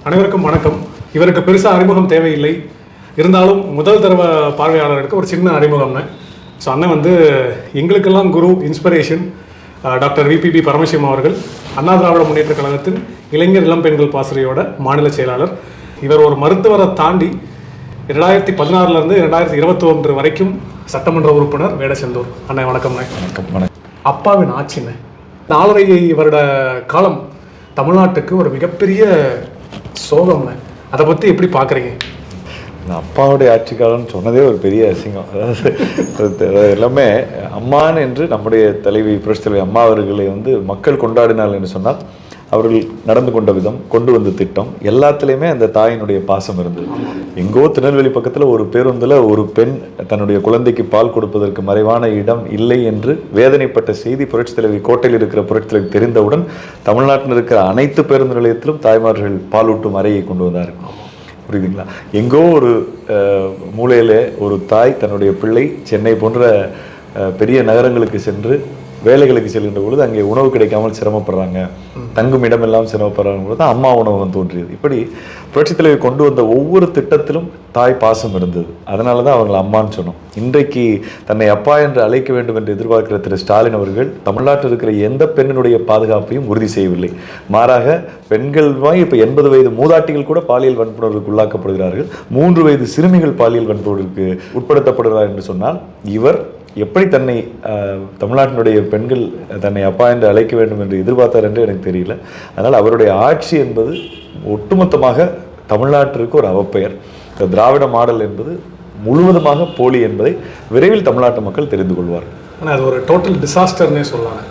அனைவருக்கும் வணக்கம். இவருக்கு பெருசாக அறிமுகம் தேவையில்லை. இருந்தாலும் முதல் தடவை பார்வையாளருக்கு ஒரு சின்ன அறிமுகம்னு. ஸோ அண்ணன் வந்து எங்களுக்கெல்லாம் குரு, இன்ஸ்பிரேஷன் டாக்டர் விபிபி பரமசிவம் அவர்கள், அண்ணா திராவிட முன்னேற்ற கழகத்தின் இளைஞர் இளம் பெண்கள் பாசறையோட மாநில செயலாளர். இவர் ஒரு மருத்துவரை தாண்டி 2016 2021 வரைக்கும் சட்டமன்ற உறுப்பினர் வேடச்சந்தூர். அண்ணன் வணக்கம்ண்ணே. வணக்கம். வணக்கம். அப்பாவின் ஆட்சிண்ணே 4.5 வருட காலம் தமிழ்நாட்டுக்கு ஒரு மிகப்பெரிய சோகம்ண்ணே. அதை பற்றி எப்படி பார்க்குறீங்க? அப்பாவுடைய ஆட்சி காலம்னு சொன்னதே ஒரு பெரிய அசிங்கம். அதாவது எல்லாமே அம்மான் என்று நம்முடைய தலைவி புரட்சி தலைவி அம்மா அவர்களை மக்கள் கொண்டாடினாள் என்று சொன்னால் அவர்கள் நடந்து கொண்ட விதம், கொண்டு வந்த திட்டம் எல்லாத்துலேயுமே அந்த தாயினுடைய பாசம் இருந்தது. எங்கோ திருநெல்வேலி பக்கத்தில் ஒரு பேருந்தில் ஒரு பெண் தன்னுடைய குழந்தைக்கு பால் கொடுப்பதற்கு மறைவான இடம் இல்லை என்று வேதனைப்பட்ட செய்தி புரட்சி தலைவி கோட்டையில் இருக்கிற புரட்சி தலைவி தெரிந்தவுடன் தமிழ்நாட்டில் இருக்கிற அனைத்து பேருந்து நிலையத்திலும் தாய்மார்கள் பாலூட்டும் அறையை கொண்டு வந்தார்கள். புரியுதுங்களா? எங்கோ ஒரு மூலையில் ஒரு தாய் தன்னுடைய பிள்ளை சென்னை போன்ற பெரிய நகரங்களுக்கு சென்று வேலைகளுக்கு செல்கின்ற பொழுது அங்கே உணவு கிடைக்காமல் சிரமப்படுறாங்க, தங்கும் இடமெல்லாம் சிரமப்படுறாங்க பொழுது அம்மா உணவகம் தோன்றியது. இப்படி புரட்சித் தலைவி கொண்டு வந்த ஒவ்வொரு திட்டத்திலும் தாய் பாசம் இருந்தது. அதனால தான் அவங்களை அம்மான்னு சொன்னோம். இன்றைக்கு தன்னை அப்பா என்று அழைக்க வேண்டும் என்று எதிர்பார்க்கிற திரு ஸ்டாலின் அவர்கள் தமிழ்நாட்டில் இருக்கிற எந்த பெண்ணினுடைய பாதுகாப்பையும் உறுதி செய்யவில்லை. மாறாக பெண்கள் இப்போ 80 வயது மூதாட்டிகள் கூட பாலியல் வன்புணர்வுக்கு உள்ளாக்கப்படுகிறார்கள். 3 வயது சிறுமிகள் பாலியல் வன்புணர்வுக்கு உட்படுத்தப்படுகிறார் என்று சொன்னால் இவர் எப்படி தன்னை தமிழ்நாட்டினுடைய பெண்கள் தன்னை அப்பா என்று அழைக்க வேண்டும் என்று எதிர்பார்த்தார் என்று எனக்கு தெரியல. அதனால் அவருடைய ஆட்சி என்பது ஒட்டுமொத்தமாக தமிழ்நாட்டிற்கு ஒரு அவப்பெயர். திராவிட மாடல் என்பது முழுவதுமாக போலி என்பதை விரைவில் தமிழ்நாட்டு மக்கள் தெரிந்து கொள்வார். ஆனால் அது ஒரு டோட்டல் டிசாஸ்டர்னே சொல்லலாம்.